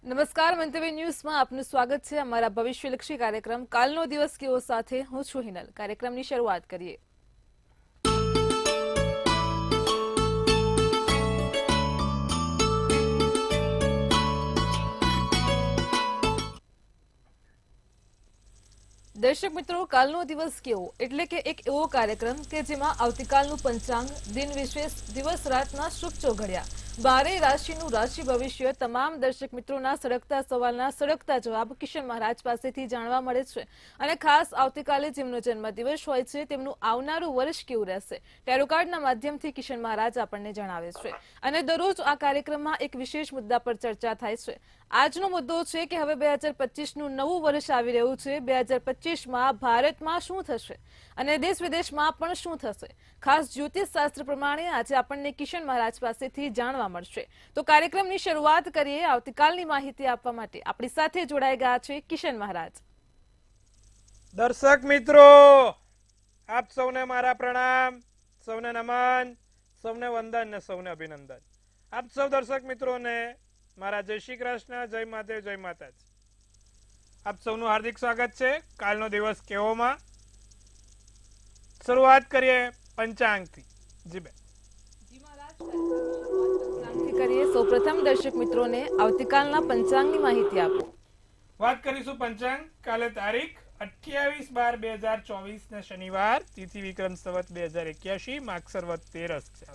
નમસ્કાર, મંતવ્ય ન્યૂઝમાં આપનું સ્વાગત છે. અમારા ભવિષ્યલક્ષી કાર્યક્રમ કાલનો દિવસ કેવો સાથે હું છું હિનલ. કાર્યક્રમની શરૂઆત કરીએ. દર્શક મિત્રો, કાલનો દિવસ કેવો એટલે કે એક એવો કાર્યક્રમ કે જેમાં આવતીકાલનું પંચાંગ, દિન વિશેષ, દિવસ રાતના શુભ ચોઘડિયા, 12 રાશિનું રાશિ ભવિષ્ય, તમામ દર્શક મિત્રોના સળગતા સવાલના સળગતા જવાબ કિશન મહારાજ પાસેથી જાણવા મળે છે. અને ખાસ આવતીકાલે જેમનો જન્મદિવસ હોય છે તેમનું આવનારું વર્ષ કેવું રહેશે ટેરો કાર્ડના માધ્યમથી કિશન મહારાજ આપણને જણાવે છે. અને દરરોજ આ કાર્યક્રમમાં એક વિશેષ મુદ્દા પર ચર્ચા થાય છે. આજનો મુદ્દો છે કે હવે 2025નું નવું વર્ષ આવી રહ્યું છે. 2025માં ભારતમાં શું થશે અને દેશ વિદેશમાં પણ શું થશે, ખાસ જ્યોતિષ શાસ્ત્ર પ્રમાણે આજે આપણને કિશન મહારાજ પાસેથી જાણવા મળશે. તો કાર્યક્રમની શરૂઆત કરીએ. આવતીકાલની માહિતી આપવા માટે આપણી સાથે જોડાઈ ગયા છે કિશન મહારાજ. દર્શક મિત્રો, આપ સૌને મારા પ્રણામ, સૌને નમન, સૌને વંદન ને સૌને અભિનંદન. આપ સૌ દર્શક મિત્રોને મારા જય શ્રી કૃષ્ણ, જય માતે, જય માતાજી. આપ સૌનું હાર્દિક સ્વાગત છે કાલનો દિવસ કેવોમાં. શરૂઆત કરીએ પંચાંગથી. જી બેન. સૌપ્રથમ દર્શક મિત્રોને આવતીકાલના પંચાંગની માહિતી આપો. વાત કરીશું પંચાંગ. કાલે તારીખ 28/12/2024 ને શનિવાર, તિથિ વિક્રમ સંવત 2081, માગસર વદ 13 છે.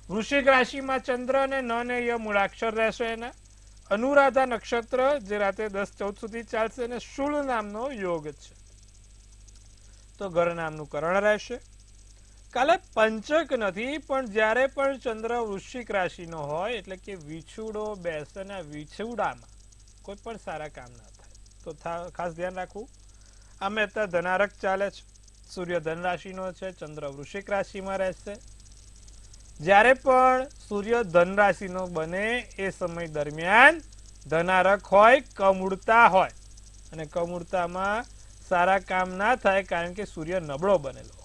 વૃશ્ચિક રાશિમાં ચંદ્ર અને ન ને ય મૂળાક્ષર રહેશે. એના અનુરાધા નક્ષત્ર જે રાતે 10-14 સુધી ચાલશે અને શુળ નામનો યોગ છે. તો ઘર નામનું કરણ રહેશે. કાલે પંચક નથી, પણ જ્યારે પણ ચંદ્ર વૃશ્ચિક રાશિનો હોય એટલે કે વિછુડો બેસે ને વિછુડામાં કોઈ પણ સારા કામ ના થાય. તો ખાસ ધ્યાન રાખવું. આમે અત્યારે ધનારક ચાલે છે. સૂર્ય ધન રાશિનો છે, ચંદ્ર વૃશ્ચિક રાશિમાં રહેશે. જ્યારે પણ સૂર્ય ધન રાશિનો બને એ સમય દરમિયાન ધનારક હોય, કમૂળતા હોય, અને કમૂળતામાં સારા કામ ના થાય કારણ કે સૂર્ય નબળો બનેલો હોય.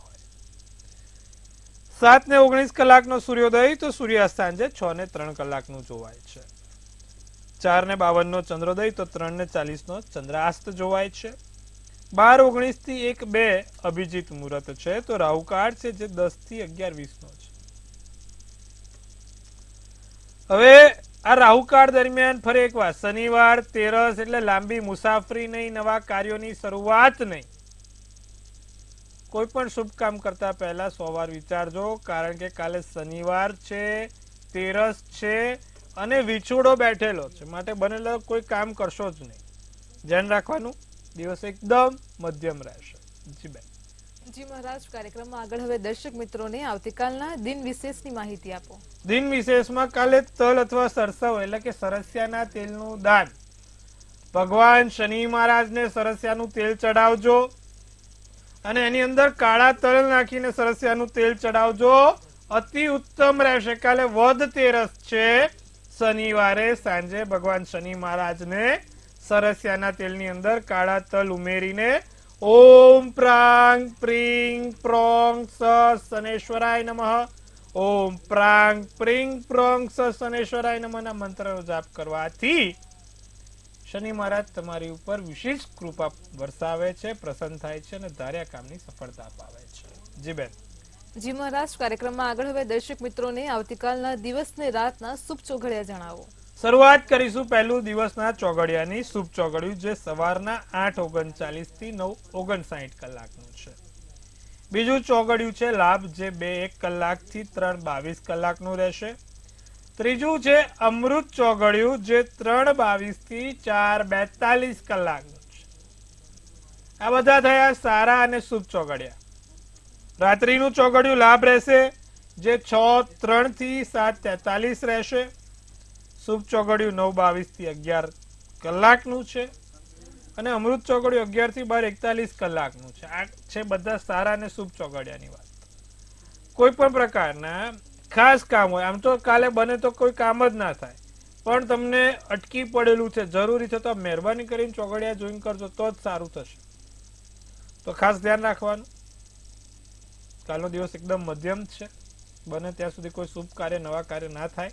7:19 કલાકનો સૂર્યોદય, તો સૂર્યાસ્ત સાંજે 6:03 કલાકનું જોવાય છે. 4:52 ચંદ્રોદય, તો 3:40 ચંદ્રાસ્ત જોવાય છે. 12:19 થી 1-2 અભિજીત મુહૂર્ત છે. તો રાહુકાળ છે જે 10 થી 11:20 છે. હવે આ રાહુકાળ દરમિયાન ફરી એકવાર શનિવાર, તેરસ એટલે લાંબી મુસાફરી નહીં, નવા કાર્યોની શરૂઆત નહીં. કોઈ પણ શુભ કામ કરતા પહેલા 100 વાર વિચારજો, કારણ કે કાલે શનિવાર છે, તેરસ છે અને વિછોડો બેઠેલો છે, માટે બનેલો કોઈ કામ કરશો જ નહીં. ધ્યાન રાખવાનું, દિવસ એકદમ મધ્યમ રહેશે. જી બેન. જી મહારાજ, કાર્યક્રમમાં આગળ હવે દર્શક મિત્રોને આવતીકાલના દિન વિશેષની માહિતી આપો. દિન વિશેષમાં કાલે તલ અથવા સરસવ એટલે કે સરસિયાના તેલનું દાન. ભગવાન શનિ મહારાજને સરસિયાનું તેલ ચડાવજો અને એની અંદર કાળા તલ નાખીને સરસિયાનું તેલ ચડાવજો. અતિ ઉત્તમ રહેશે. કાલે વદ તેરસ છે, શનિવારે સાંજે ભગવાન શનિ મહારાજને સરસિયાના તેલની અંદર કાળા તલ ઉમેરીને ઓમ પ્રાંગ પ્રીંગ પ્રોંગ સ શનેશ્વરાય નમઃ, ઓમ પ્રાંગ પ્રીંગ પ્રોંગ સ શનેશ્વરાય નમઃના મંત્રનો જાપ કરવાથી શનિ મહારાજ તમારી ઉપર વિશેષ કૃપા વરસાવે છે, પ્રસન્ન થાય છે અને ધાર્યા કામની સફળતા અપાવે છે. જી બેન. જી મહારાજ, કાર્યક્રમમાં આગળ હવે દર્શક મિત્રોને આવતીકાલના દિવસને રાતના શુભ ચોઘડિયા જણાવો. શરૂઆત કરીશું પહેલું દિવસના ચોઘડિયાની. શુભ ચોઘડિયું જે સવારના 8:39 થી 9:59 કલાકનું છે. બીજું ચોઘડિયું છે લાભ, જે 2:01 કલાકથી 3:22 કલાકનું રહેશે. ત્રીજું છે અમૃત ચોઘડિયું, જે 3:22 થી 4:42 કલાકનું છે. આ બધા થયા સારા અને શુભ ચોઘડિયા. રાત્રિનું ચોઘડિયું લાભ રહેશે, જે 6:03 થી 7:43 રહેશે. શુભ ચોઘડિયું 9:22 થી 11 કલાકનું છે અને અમૃત ચોઘડિયું 11 થી 12:41 કલાકનું છે. આ છે બધા સારા અને શુભ ચોઘડિયાની વાત. કોઈ પણ પ્રકારના ખાસ કામ હોય, આમ તો કાલે બને તો કોઈ કામ જ ના થાય, પણ તમને અટકી પડેલું છે, જરૂરી છે, તો મહેરબાની કરીને ચોઘડિયા જોઈન કરજો તો જ સારું થશે. તો ખાસ ધ્યાન રાખવાનું. કાલનો દિવસ એકદમ મધ્યમ છે. બને ત્યાં સુધી કોઈ શુભ કાર્ય, નવા કાર્ય ના થાય,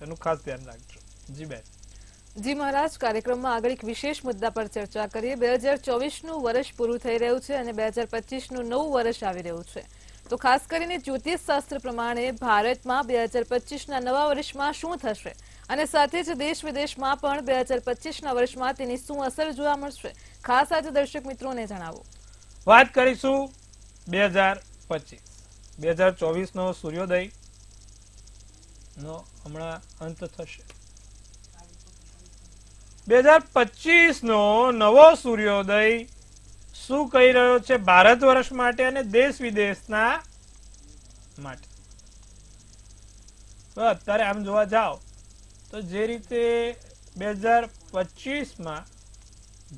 એનું ખાસ ધ્યાન રાખજો. જી બેન. જી મહારાજ, કાર્યક્રમમાં આગળ એક વિશેષ મુદ્દા પર ચર્ચા કરીએ. 2024નું વર્ષ પૂરું થઈ રહ્યું છે અને 2025નું નવું વર્ષ આવી રહ્યું છે. તો ખાસ કરીને જ્યોતિષ શાસ્ત્ર પ્રમાણે ભારતમાં 2025ના નવા વર્ષમાં શું થશે અને સાથે જ દેશ વિદેશમાં પણ 2025ના વર્ષમાં તેની શું અસર જોવા મળશે, ખાસ આજે દર્શક મિત્રોને જણાવો. વાત કરીશું 2025 2024નો સૂર્યોદય નો હમણાં અંત થશે. 2025 નો નવો સૂર્યોદય શું કહી રહ્યો છે ભારત વર્ષ માટે અને દેશ વિદેશના માટે? તો અત્યારે આમ જોવા જાઓ તો જે રીતે 2025માં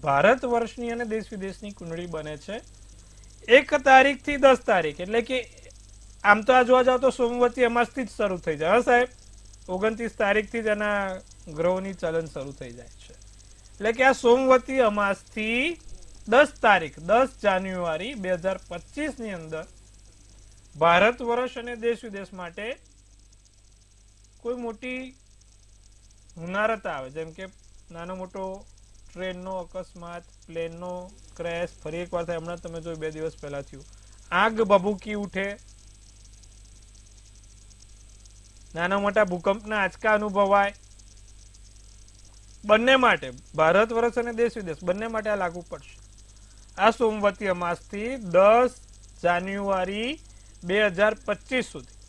ભારત વર્ષની અને દેશ વિદેશની કુંડળી બને છે 1 તારીખથી 10 તારીખ, એટલે કે આમ તો આ જોવા જાવ તો સોમવતી અમાસથી જ શરૂ થઈ જાય. હા સાહેબ, 29 તારીખથી જ એના ગ્રહોની ચલન શરૂ થઈ જાય છે. એટલે કે આ સોમવતી અમાસથી 10 તારીખ 10 જાન્યુઆરી 2025 ની અંદર ભારત વર્ષ અને દેશ વિદેશ માટે કોઈ મોટી હુનારત આવે, જેમ કે નાનો મોટો ટ્રેનનો અકસ્માત, પ્લેનનો ક્રેશ, ફરી એકવાર થાય. હમણાં તમે જોયું 2 દિવસ પહેલા થયું. આગ ભભૂકી ઉઠે, નાના મોટા ભૂકંપના આંચકા અનુભવાય. બંને માટે, ભારત વર્ષ અને દેશ વિદેશ બંને માટે આ લાગુ પડશે. આ સોમવતી અમાસથી 10 જાન્યુઆરી 2025 સુધી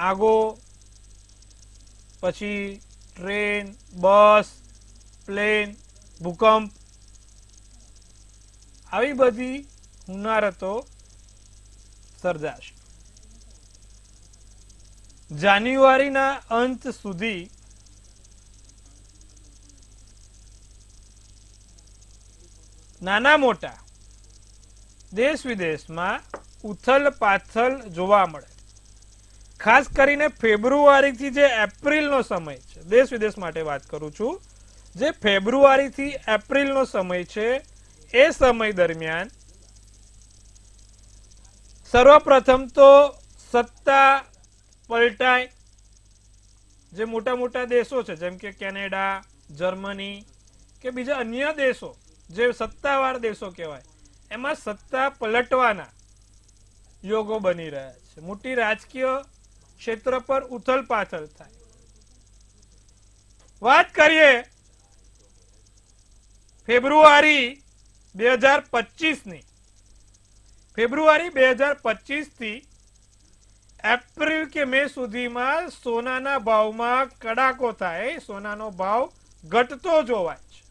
આગો, પછી ટ્રેન, બસ, પ્લેન, ભૂકંપ, આવી બધી હુનારતો સર્જાશે. જાન્યુઆરીના અંત સુધી નાના મોટા દેશ વિદેશમાં ઉથલ પાથલ જોવા મળે. ખાસ કરીને ફેબ્રુઆરીથી જે એપ્રિલનો સમય છે, દેશ વિદેશ માટે વાત કરું છું, જે ફેબ્રુઆરીથી એપ્રિલનો સમય છે એ સમય દરમિયાન સર્વપ્રથમ તો સત્તા પલટાય. જે મોટા મોટા દેશો છે જેમ કે કેનેડા, જર્મની કે બીજા અન્ય દેશો જે સત્તાવાર દેશો કહેવાય, એમાં સત્તા પલટવાના યોગો બની રહ્યા છે. મોટી રાજકીય ક્ષેત્ર પર ઉથલ પાથલ થાય. વાત કરીએ ફેબ્રુઆરી 2025ની. ફેબ્રુઆરી 2025 થી એપ્રિલ કે મે સુધીમાં સોનાના ભાવમાં કડાકો થાય, સોનાનો ભાવ ઘટતો જોવાય છે.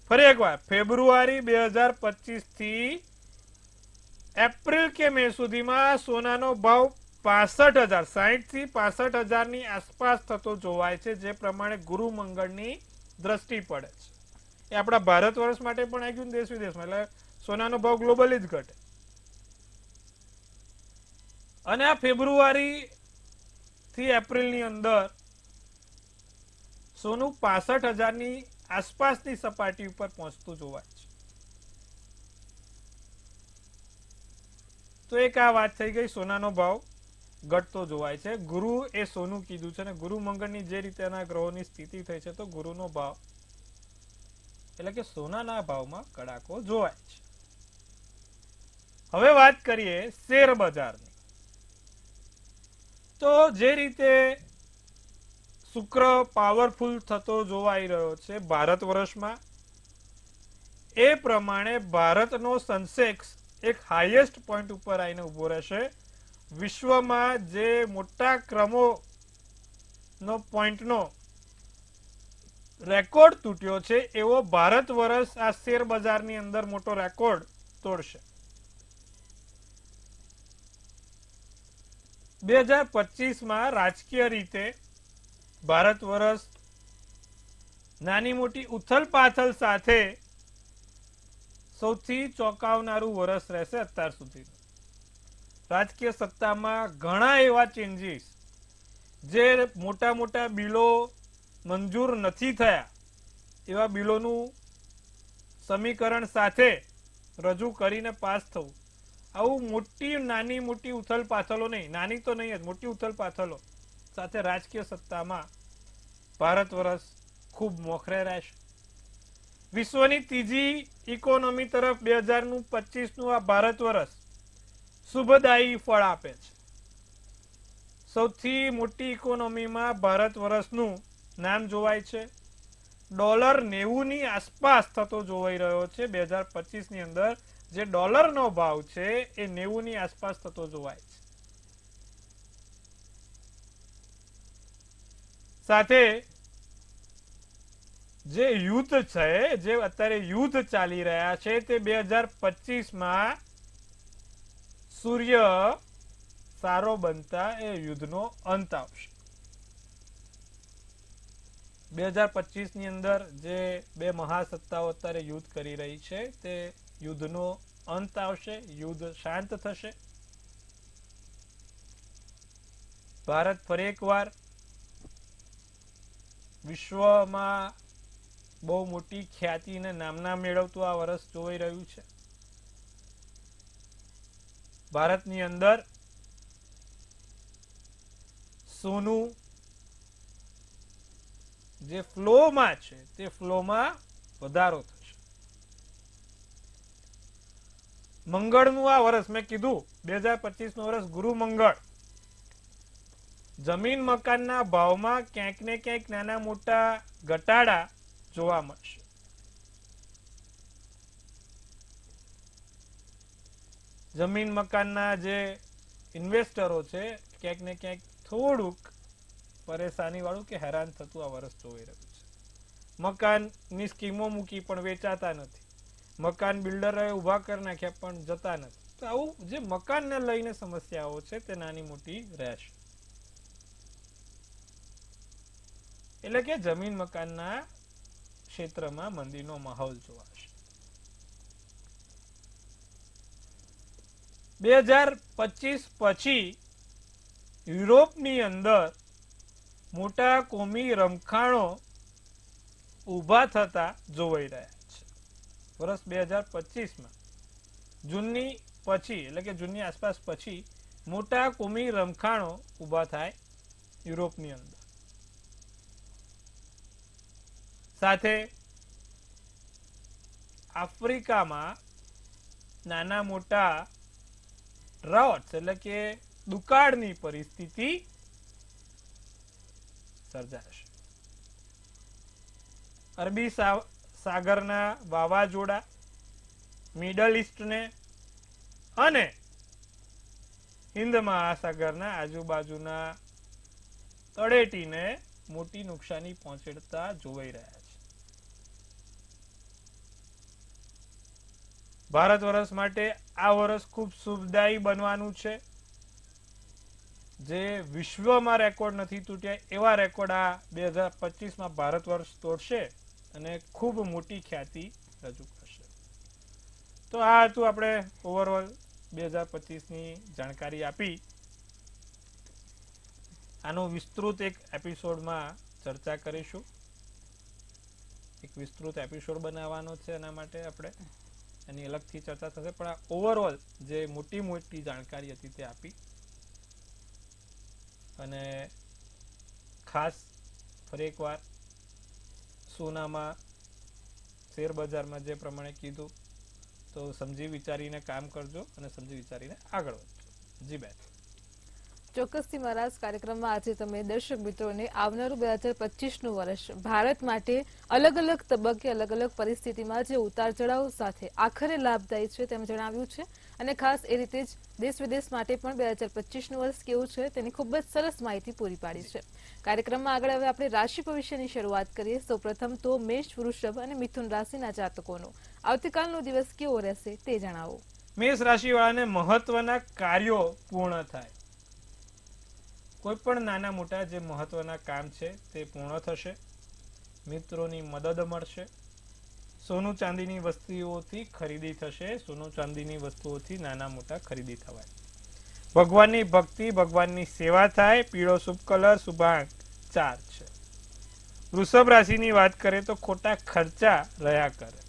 ફરી એકવાર, ફેબ્રુઆરી 2025 થી એપ્રિલ કે મે સુધીમાં સોનાનો ભાવ 65,000 60 થી 65,000 ની આસપાસ થતો જોવાય છે, જે પ્રમાણે ગુરુ મંગળની દ્રષ્ટિ પડે છે. એ આપણા ભારત વર્ષ માટે પણ આવી ગયું, દેશ વિદેશમાં, એટલે સોનાનો ભાવ ગ્લોબલી જ ઘટે. અને આ ફેબ્રુઆરી થી એપ્રિલ ની અંદર સોનું 65,000 ની આસપાસની સપાટી ઉપર પહોંચતું જોવાય છે. તો એક આ વાત થઈ ગઈ, સોનાનો ભાવ ઘટતો જોવાય છે. ગુરુ એ સોનું કીધું છે, અને ગુરુ મંગળની જે રીતેના ગ્રહોની સ્થિતિ થઈ છે, તો ગુરુનો ભાવ એટલે કે સોનાના ભાવમાં કડાકો જોવાય છે. હવે વાત કરીએ શેર બજારની. તો જે રીતે શુક્ર પાવરફુલ થતો જોવાઈ રહ્યો છે ભારત વર્ષમાં, એ પ્રમાણે ભારતનો સેન્સેક્સ એક હાઈએસ્ટ પોઈન્ટ ઉપર આવીને ઉભો રહેશે. વિશ્વમાં જે મોટા ક્રમોનો પોઈન્ટનો રેકોર્ડ તૂટ્યો છે, એવો ભારત વર્ષ આ શેર બજારની અંદર મોટો રેકોર્ડ તોડશે. 2025માં રાજકીય રીતે ભારત વર્ષ નાની મોટી ઉથલ પાથલ સાથે સૌથી ચોંકાવનારું વર્ષ રહેશે અત્યાર સુધી. રાજકીય સત્તામાં ઘણા એવા ચેન્જીસ, જે મોટા મોટા બિલો મંજૂર નથી થયા એવા બિલોનું સમીકરણ સાથે રજૂ કરીને પાસ થવું, આવું મોટી નાની મોટી ઉથલ પાથલો નહીં, નાની તો નહીં જ, મોટી ઉથલ પાથલો સાથે રાજકીય સત્તામાં ભારત વર્ષ ખૂબ મોખરે રહેશે. વિશ્વની ત્રીજી ઇકોનોમી તરફ 2025નું આ ભારત વર્ષ શુભદાયી ફળ આપે છે. સૌથી મોટી ઇકોનોમીમાં ભારત વર્ષનું નામ જોવાય છે. $90 ની આસપાસ થતો જોવાઈ રહ્યો છે. 2025 ની અંદર જે ડોલરનો ભાવ છે એ 90 ની આસપાસ થતો જોવાય છે. સાથે જે યુદ્ધ છે, જે અત્યારે યુદ્ધ ચાલી રહ્યા છે, તે 2025માં સૂર્ય સારો બનતા એ યુદ્ધનો અંત આવશે. 2025 ની અંદર જે બે મહાસત્તાઓ અત્યારે યુદ્ધ કરી રહી છે તે યુદ્ધનો અંત આવશે, યુદ્ધ શાંત થશે. ભારત ફરી એકવાર વિશ્વમાં બહુ મોટી ખ્યાતિ અને નામના મેળવતું આ વર્ષ જોઈ રહ્યું છે. ભારતની અંદર સોનું જે ફ્લોમાં છે તે ફ્લોમાં વધારો થશે. મંગળનું આ વર્ષ મેં કીધું 2025નું વર્ષ ગુરુ મંગળ. જમીન મકાનના ભાવમાં ક્યાંક ને ક્યાંક નાના મોટા ઘટાડા જોવા મળશે. જમીન મકાનના જે ઇન્વેસ્ટરો છે ક્યાંક ને ક્યાંક થોડુંક પરેશાની વાળું કે હેરાન થતું આ વર્ષ જોઈ રહ્યું છે. મકાનની સ્કીમો મૂકી પણ વેચાતા નથી. મકાન બિલ્ડરોએ ઊભા કરી નાખ્યા પણ જતા નથી. તો આવું જે મકાનને લઈને સમસ્યાઓ છે તે નાની મોટી રહેશે. એટલે કે જમીન મકાનના ક્ષેત્રમાં મંદીનો માહોલ જોવાશે. 2025 પછી યુરોપની અંદર મોટા કોમી રમખાણો ઊભા થતા જોવાઈ રહ્યા છે. વર્ષ 2025માં જૂનની પછી એટલે કે જૂનની આસપાસ પછી મોટા કોમી રમખાણો ઊભા થાય યુરોપની અંદર. સાથે આફ્રિકામાં નાના મોટા ડ્રાઉટ્સ એટલે કે દુકાળની પરિસ્થિતિ સર્જાશે. અરબી સાગરના વાવાઝોડા, મિડલ ઈસ્ટને અને હિન્દ મહાસાગરના આજુબાજુના તળેટીને મોટી નુકસાની પહોંચાડતા જોવાઈ રહ્યા છે. ભારત વર્ષ માટે આ વર્ષ ખૂબ શુભદાયી બનવાનું છે. જે વિશ્વમાં રેકોર્ડ નથી તૂટ્યા એવા રેકોર્ડ આ 2025માં ભારત વર્ષ તોડશે અને ખૂબ મોટી ખ્યાતિ રજૂ કરશે. તો આ હતું આપણે ઓવરઓલ 2025ની જાણકારી આપી. આનો વિસ્તૃત એક એપિસોડમાં ચર્ચા કરીશું. એક વિસ્તૃત એપિસોડ બનાવવાનો છે, એના માટે આપણે એની અલગથી ચર્ચા થશે. પણ આ ઓવરઓલ જે મોટી મોટી જાણકારી હતી તે આપી. અને ખાસ ફરી એકવાર સોનામાં શેર બજારમાં જે પ્રમાણે કીધું તો સમજી વિચારીને કામ કરજો અને સમજી વિચારીને આગળ વધજો. જી બેન. ચોક્કસથી મહારાજ, કાર્યક્રમમાં આજે તમે દર્શક મિત્રોને આવનારું 2025નું વર્ષ ભારત માટે અલગ અલગ તબક્કે અલગ અલગ પરિસ્થિતિમાં જે ઉતાર ચઢાવ સાથે આખરે લાભદાયી છે તેમ જણાવ્યું છે. અને ખાસ એ રીતે જ દેશ વિદેશ માટે પણ 2025નું વર્ષ કેવું છે તેની ખૂબ જ સરસ માહિતી પૂરી પાડી છે. કાર્યક્રમમાં આગળ હવે આપણે રાશિ ભવિષ્યની શરૂઆત કરીએ. સૌપ્રથમ તો મેષ, વૃષભ અને મિથુન રાશિના જાતકોનો આવતીકાલનો દિવસ કેવો રહેશે તે જણાવો. મેષ રાશિવાળાને મહત્વના કાર્યો પૂર્ણ થાય. કોઈ પણ નાના મોટા જે મહત્વના કામ છે તે પૂર્ણ થશે. મિત્રોની મદદ મળશે. સોનું ચાંદીની વસ્તુઓથી ખરીદી થશે. સોનું ચાંદીની વસ્તુઓથી નાના મોટા ખરીદી થવાય. ભગવાનની ભક્તિ, ભગવાનની સેવા થાય. પીળો શુભ કલર, શુભાંક 4 છે. વૃષભ રાશિની વાત કરીએ તો ખોટા ખર્ચા રહ્યા કરે.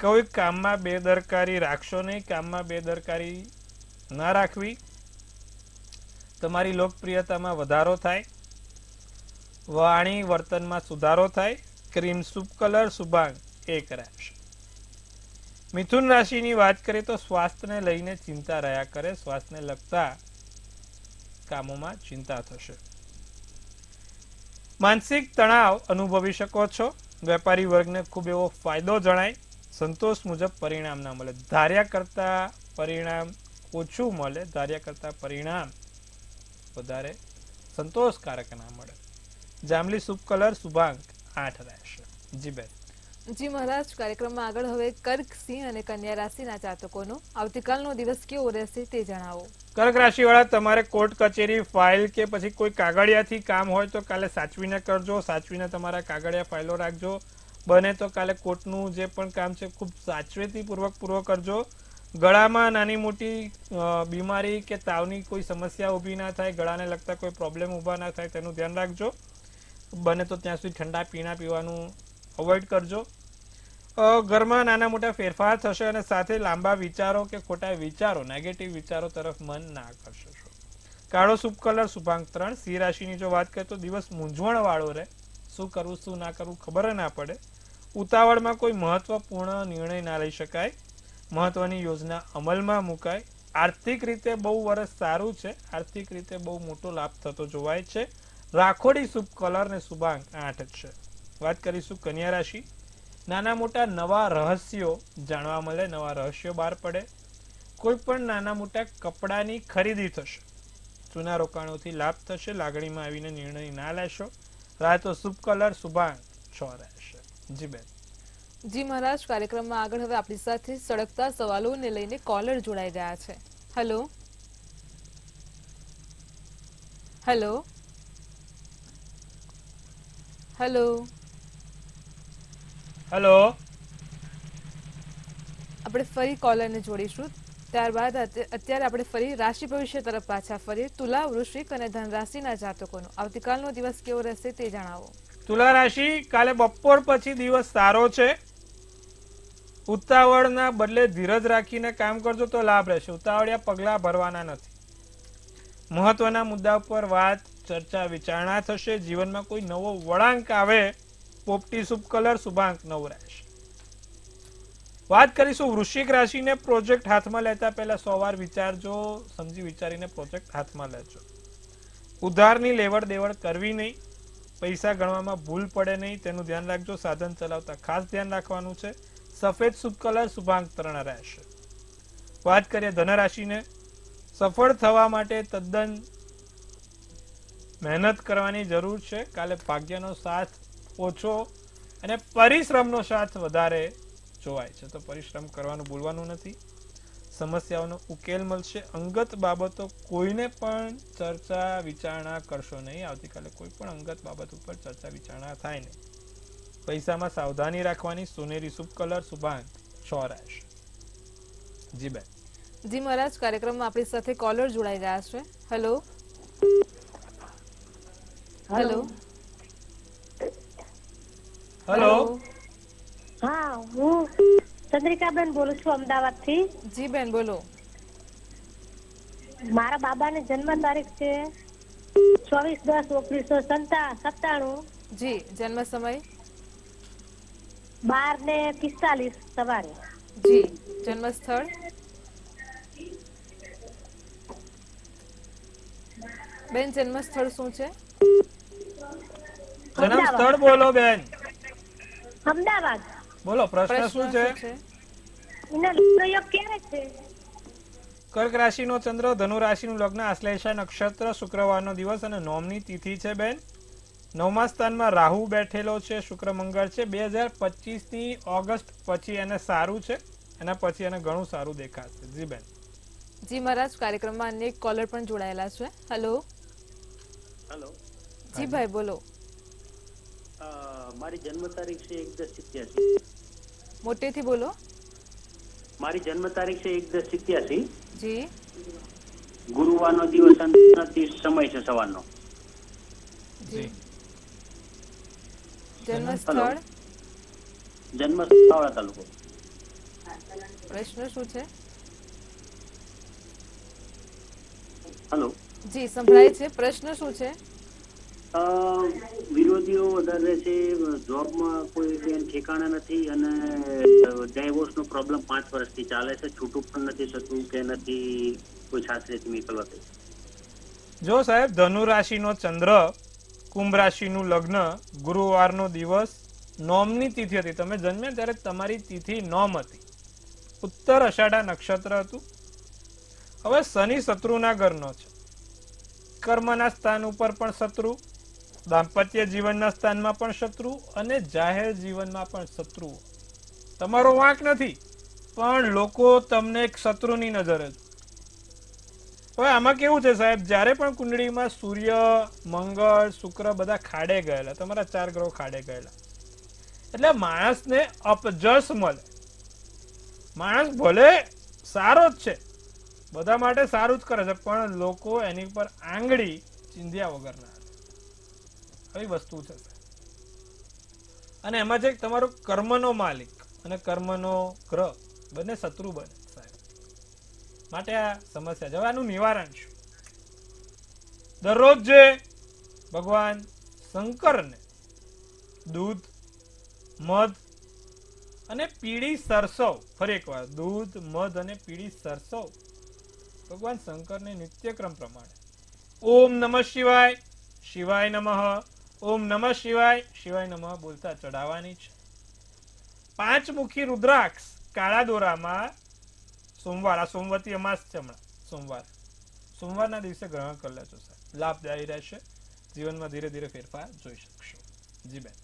કોઈ કામમાં બેદરકારી રાખશો નહીં. કામમાં બેદરકારી ના રાખવી. તમારી લોકપ્રિયતામાં વધારો થાય, વાણી વર્તનમાં સુધારો થાય. ક્રીમ શુભ કલર શુભાંક 1 રહેશે. મિથુન રાશિની વાત કરીએ તો સ્વાસ્થ્યને લઈને ચિંતા રહ્યા કરે. સ્વાસ્થ્યને લગતા કામોમાં ચિંતા થશે. માનસિક તણાવ અનુભવી શકો છો. વેપારી વર્ગને ખૂબ એવો ફાયદો જણાય. સંતોષ મુજબ પરિણામ ના મળે. ધાર્યા કરતા પરિણામ ઓછું મળે. ધાર્યા કરતા પરિણામ વધારે સંતોષકારક ના મળે. જાંબલી શુભ કલર શુભાંક 8 રહેશે. જી બેન. જી મહારાજ, કાર્યક્રમમાં આગળ હવે કર્ક, સિંહ અને કન્યા રાશિના જાતકોનો આવતીકાલનો દિવસ કેવો રહેશે તે જણાવો. કર્ક રાશિ વાળા, તમારે કોર્ટ કચેરી ફાઇલ કે પછી કોઈ કાગળિયાથી કામ હોય તો કાલે સાચવીને કરજો. સાચવીને તમારા કાગળિયા ફાઇલો રાખજો. બને તો કાલે કોર્ટનું જે પણ કામ છે ખૂબ સાવચેતીપૂર્વક પૂરો કરજો. ગળામાં નાની મોટી બીમારી કે તાવની કોઈ સમસ્યા ઊભી ના થાય, ગળાને લગતા કોઈ પ્રોબ્લેમ ઊભા ના થાય તેનું ધ્યાન રાખજો. બને તો ત્યાં સુધી ઠંડા પીણા પીવાનું અવોઇડ કરજો. ઘરમાં નાના મોટા ફેરફાર થશે અને સાથે લાંબા વિચારો કે ખોટા વિચારો, નેગેટિવ વિચારો તરફ મન ના કરશો. કાળો શુભ કલર શુભાંક 3. સિંહ રાશિની જો વાત કરીએ તો દિવસ મૂંઝવણ વાળો રહે. શું કરવું શું ના કરવું ખબર ના પડે. ઉતાવળમાં કોઈ મહત્વપૂર્ણ નિર્ણય ના લઈ શકાય. મહત્વની યોજના અમલમાં મુકાય. આર્થિક રીતે બહુ વર્ષ સારું છે. આર્થિક રીતે બહુ મોટો લાભ થતો જોવાય છે. રાખોડી શુભ કલર ને શુભાંક 8 છે. વાત કરીશું કન્યા રાશિ. નાના મોટા નવા રહસ્યો જાણવા મળે. નવા રહસ્યો બહાર પડે. કોઈ પણ નાના મોટા કપડાની ખરીદી થશે. જૂના રોકાણોથી લાભ થશે. લાગણીમાં આવીને નિર્ણય ના લેશો. રાતો શુભ કલર શુભાંક 6 રહેશે. જી બેન. જી મહારાજ, કાર્યક્રમમાં આગળ હવે આપણી સાથે સળગતા સવાલોને લઈને કોલર જોડાઈ ગયા છે. Hello hello hello hello. આપણે ફરી કોલરને જોડીશું. ત્યારબાદ અત્યારે આપણે ફરી રાશિ ભવિષ્ય તરફ પાછા ફરીએ. તુલા, વૃશ્ચિક અને ધન રાશિના જાતકોનો આવતીકાલનો દિવસ કેવો રહેશે તે જણાવો. તુલા રાશિ, કાલે બપોર પછી દિવસ સારો છે. ઉતાવળના બદલે ધીરજ રાખીને કામ કરજો તો લાભ રહેશે. ઉતાવળિયા પગલા ભરવાના નથી. મહત્વના મુદ્દા પર વાત ચર્ચા વિચારણા થશે. જીવનમાં કોઈ નવો વળાંક આવે. પોપટી શુભ કલર શુભાંક 9 રહેશે. વાત કરીશું વૃશ્ચિક રાશિને. પ્રોજેક્ટ હાથમાં લેતા પહેલા 100 વાર વિચારજો. સમજી વિચારીને પ્રોજેક્ટ હાથમાં લેજો. ઉધારની લેવડ દેવડ કરવી નહીં. પૈસા ગણવામાં ભૂલ પડે નહીં તેનું ધ્યાન રાખજો. સાધન ચલાવતા ખાસ ધ્યાન રાખવાનું છે. સફેદ શુભ કલર શુભાંક 3 રહેશે. વાત કરીએ ધન રાશિને. સફળ થવા માટે તદ્દન મહેનત કરવાની જરૂર છે. કાલે ભાગ્યનો સાથ ઓછો અને પરિશ્રમનો સાથ વધારે જોવાય છે, તો પરિશ્રમ કરવાનું ભૂલવાનું નથી. સમસ્યાઓનો ઉકેલ મળશે. અંગત બાબતો કોઈને પણ ચર્ચા વિચારણા કરશો નહીં. આવતીકાલે કોઈ પણ અંગત બાબત ઉપર ચર્ચા વિચારણા થાય નહીં. પૈસામાં સાવધાની રાખવાની. સોનેરી શુભ કલર શુભાંક 6 રહેશે. જી બેન. જી મહારાજ, કાર્યક્રમમાં આપણી સાથે કોલર જોડાઈ ગયા છે. Hello hello hello. હા, હું ચંદ્રિકાબેન બોલું છું અમદાવાદ થી. જી બેન, બોલો. મારા બાબાની જન્મ તારીખ છે 24/10/1997. જી, જન્મ સમય. 12:45 સવારે. જી, જન્મ સ્થળ. બેન, જન્મ સ્થળ શું છે? જન્મ સ્થળ બોલો બેન. અમદાવાદ. બોલો, પ્રશ્ન શું છે? એના પ્રયોગ ક્યારે છે? કર્ક રાશિનો ચંદ્ર, ધનુ રાશિનું લગ્ન, આશ્લેષા નક્ષત્ર, શુક્રવારનો દિવસ અને નોમની તિથિ છે બેન. 9મા સ્થાનમાં રાહુ બેઠેલો છે. શુક્ર મંગળ છે. 2025ની ઓગસ્ટ પછી એને સારું છે. એના પછી એને ઘણું સારું દેખાશે. જી બેન. જી મહારાજ, કાર્યક્રમમાં અન્ય એક કોલર પણ જોડાયેલા છે. Hello hello. જી ભાઈ, બોલો. મારી જન્મ તારીખ છે 1/10/87. મોટેથી બોલો. મારી જન્મ તારીખ છે 1/10/87. જી, ગુરુવારનો દિવસ અને 30 સમય છે સવારનો. જી. જન્મ સ્થળ. જન્મ સ્થળ તાલુકો. પ્રશ્ન શું છે? હેલો. જી સંભળાય છે. પ્રશ્ન શું છે? વિરોધીઓ વધારે છે, જોબમાં કોઈ બેન ઠેકાણા નથી અને ડાયવોર્સનો પ્રોબ્લેમ 5 વર્ષથી ચાલે છે, છૂટું પણ નથી થતું કે નથી કોઈ સાસરેથી નીકળવા દે. જો સાહેબ ધનુ રાશિનો ચંદ્ર, કુંભ રાશિનું લગ્ન, ગુરુવારનો દિવસ, નોમની તિથિ હતી. તમે જન્મ્યા ત્યારે તમારી તિથિ નોમ હતી. ઉત્તર અષાઢા નક્ષત્ર હતું. હવે શનિ શત્રુના ઘરનો છે. કર્મના સ્થાન ઉપર પણ શત્રુ, દાંપત્ય જીવનના સ્થાનમાં પણ શત્રુ અને જાહેર જીવનમાં પણ શત્રુ. તમારો વાંક નથી, પણ લોકો તમને એક શત્રુની નજરે છે. હવે આમાં કેવું છે સાહેબ, જ્યારે પણ કુંડળીમાં સૂર્ય, મંગળ, શુક્ર બધા ખાડે ગયેલા, તમારા 4 ગ્રહો ખાડે ગયેલા, એટલે માણસને અપજસ મળે. માણસ ભલે સારો જ છે, બધા માટે સારું જ કરે છે, પણ લોકો એની પર આંગળી ચીંધ્યા વગર ના આવી વસ્તુ છે. અને એમાં જે તમારો કર્મનો માલિક અને કર્મનો ગ્રહ બંને શત્રુ બને સાહેબ, માટે આ સમસ્યા છે. હવે આનું નિવારણ શું? દરરોજ જે ભગવાન શંકરને દૂધ, મધ અને પીળી સરસવ, ફરી એકવાર દૂધ, મધ અને પીળી સરસવ ભગવાન શંકરને નિત્યક્રમ પ્રમાણે ઓમ નમઃ શિવાય, શિવાય નમઃ, ઓમ નમઃ શિવાય, શિવાય નમઃ બોલતા ચડાવવાની છે. 5 મુખી રુદ્રાક્ષ કાળા દોરામાં સોમવાર, આ સોમવતી અમાસ છે, હમણાં સોમવારના દિવસે ગ્રહણ કરી લેજો સાહેબ, લાભદાયી રહેશે. જીવનમાં ધીરે ધીરે ફેરફાર જોઈ શકશો. જી બેન.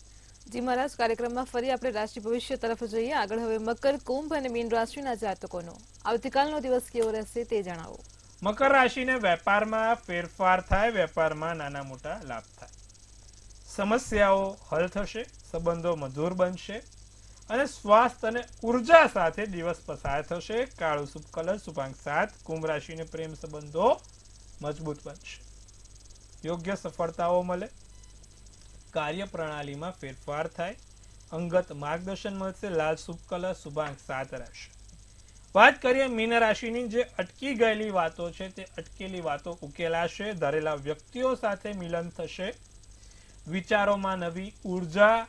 જી મહારાજ, કાર્યક્રમમાં ફરી આપણે રાશિ ભવિષ્ય તરફ જઈએ. આગળ હવે મકર, કુંભ અને મીન રાશિના જાતકોનો આવતીકાલનો દિવસ કેવો રહેશે તે જણાવો. મકર રાશિને વેપારમાં ફેરફાર થાય, વેપારમાં નાના મોટા લાભ થાય, સમસ્યાઓ હલ થશે, સંબંધો મધુર બનશે અને સ્વાસ્થ્ય અને ઉર્જા સાથે દિવસ પસાર થશે. કાળું શુભ કલર શુભાંક 7. કુંભ રાશિને પ્રેમ સંબંધો મજબૂત બનશે, યોગ્ય સફળતાઓ મળે, કાર્ય પ્રણાલીમાં ફેરફાર થાય, અંગત માર્ગદર્શન મળશે. લાલ શુભ કલર શુભાંક 7 રહેશે. વાત કરીએ મીન રાશિની, જે અટકી ગયેલી વાતો છે તે અટકેલી વાતો ઉકેલાશે, ધારેલા વ્યક્તિઓ સાથે મિલન થશે, વિચારોમાં નવી ઉર્જા,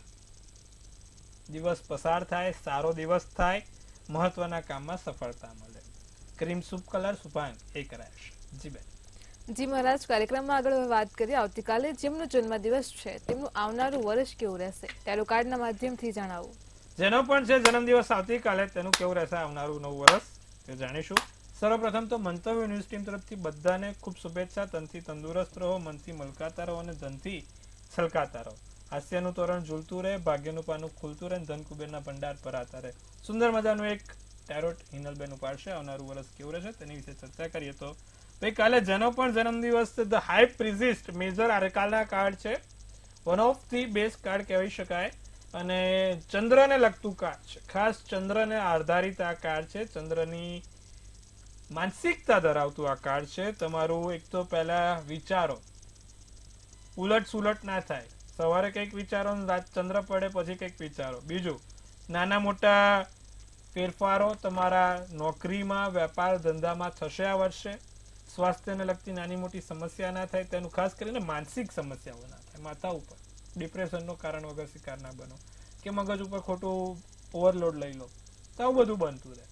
દિવસ પસાર થાય, સારો દિવસ થાય, મહત્વના કામમાં સફળતા મળે. ક્રીમ શુભ કલર શુભાંક 1 રહેશે. જી બેન. જી મહારાજ, કાર્યક્રમમાં આગળ હવે વાત કરીએ આવતીકાલે જેમનો જન્મદિવસ છે તેમનું આવનારું વર્ષ કેવું રહેશે, ટેરો કાર્ડના માધ્યમથી જણાવો. જેનો પણ છે જન્મદિવસ આવતીકાલે, તેનું કેવું રહેશે આવનારું નવું વર્ષ તે જાણીશું. સર્વપ્રથમ તો મંતવ્ય ન્યૂઝ ટીમ તરફથી બધાને ખૂબ શુભેચ્છા. તનથી તંદુરસ્ત રહો, મનથી મલકાતા રહો અને ધનથી છલકાતા રહો. હાસ્યનું તોરણ ઝૂલતું રહે, ભાગ્યનું પાનું ખુલતું રહે, ધન કુબેરના ભંડાર ભરાતા રહે. સુંદર મજાનું એક ટેરોટ હિનલબેન ઉપાડશે. આવનારું વર્ષ કેવું રહેશે તેની વિશે ચર્ચા કરીએ તો ગઈકાલે જેનો પણ જન્મદિવસ છે, ધ હાઈ પ્રિઝિસ્ટ મેજર આર્કાના કાર્ડ છે, one of the best card કહેવાય શકાય અને ચંદ્રને લગતું કાર્ડ છે. ખાસ ચંદ્રને આધારિત આ કાર્ડ છે, ચંદ્રની માનસિકતા ધરાવતું આ કાર્ડ છે. તમારું એક તો પહેલા વિચારો ઉલટ સુલટ ના થાય, સવારે કંઈક વિચારો, ચંદ્ર પડે પછી કંઈક વિચારો. બીજું, નાના મોટા ફેરફારો તમારા નોકરીમાં, વેપાર ધંધામાં થશે આ વર્ષે. સ્વાસ્થ્યને લગતી નાની મોટી સમસ્યા ના થાય, તેનું ખાસ કરીને માનસિક સમસ્યાઓ ના થાય. માથા ઉપર ડિપ્રેશનનો કારણ વગર શિકાર ના બનો કે મગજ ઉપર ખોટું ઓવરલોડ લઈ લો, તો આવું બધું બનતું રહે.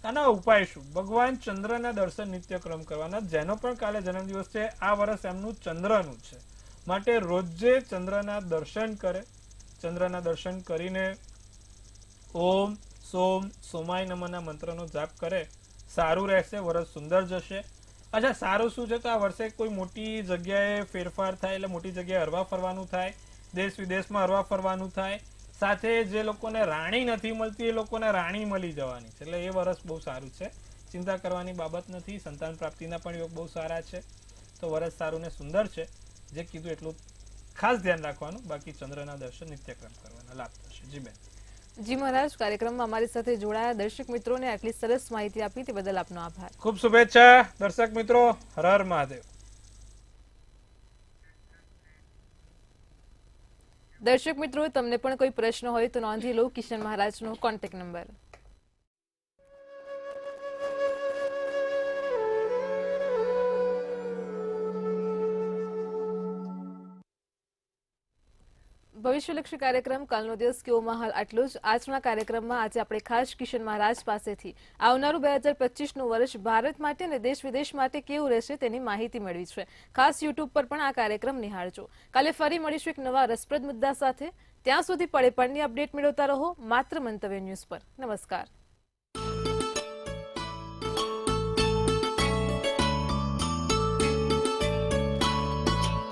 આના ઉપાય શું? ભગવાન ચંદ્રના દર્શન નિત્યક્રમ કરવાના. જેનો પણ કાલે જન્મદિવસ છે, આ વર્ષ એમનું ચંદ્રનું છે, માટે રોજે ચંદ્રના દર્શન કરે. ચંદ્રના દર્શન કરીને ઓમ સોમ સોમાય નમઃના મંત્રનો જાપ કરે, સારું રહેશે, વર્ષ સુંદર જશે. અચ્છા, સારું શું છે તો આ વર્ષે કોઈ મોટી જગ્યાએ ફેરફાર થાય, એટલે મોટી જગ્યાએ હરવા ફરવાનું થાય, દેશ વિદેશમાં હરવા ફરવાનું થાય. સાથે જે લોકોને રાણી નથી મળતી એ લોકોને રાણી મળી જવાની છે, એટલે એ વર્ષ બહુ સારું છે, ચિંતા કરવાની બાબત નથી. સંતાન પ્રાપ્તિના પણ યોગ બહુ સારા છે, તો વર્ષ સારું ને સુંદર છે. જે કીધું એટલું ખાસ ધ્યાન રાખવાનું, બાકી ચંદ્રના દર્શન નિત્યક્રમ કરવાના, લાભ થશે. જી બેન. જી મહારાજ, કાર્યક્રમમાં અમારી સાથે જોડાયા દર્શક મિત્રોને આટલી સરસ માહિતી આપી તે બદલ આપનો આભાર. ખૂબ શુભેચ્છા દર્શક મિત્રો. હર હર મહાદેવ. દર્શક મિત્રો, તમને પણ કોઈ પ્રશ્ન હોય તો નોંધી લો કિશન મહારાજનો કોન્ટેક્ટ નંબર. ભવિષ્યલક્ષી કાર્યક્રમ કાલનો દિવસ કેવોમાં હાલ આટલું જ. આજના કાર્યક્રમમાં આજે આપણે ખાસ કિશન મહારાજ પાસેથી આવનારું 2025નું વર્ષ ભારત માટે અને દેશ વિદેશ માટે કેવું રહેશે તેની માહિતી મેળવી છે. ખાસ યુટ્યુબ પર પણ આ કાર્યક્રમ નિહાળજો. કાલે ફરી મળીશું એક નવા રસપ્રદ મુદ્દા સાથે. ત્યાં સુધી પળે પળની અપડેટ મેળવતા રહો માત્ર મંતવ્ય ન્યૂઝ પર. નમસ્કાર.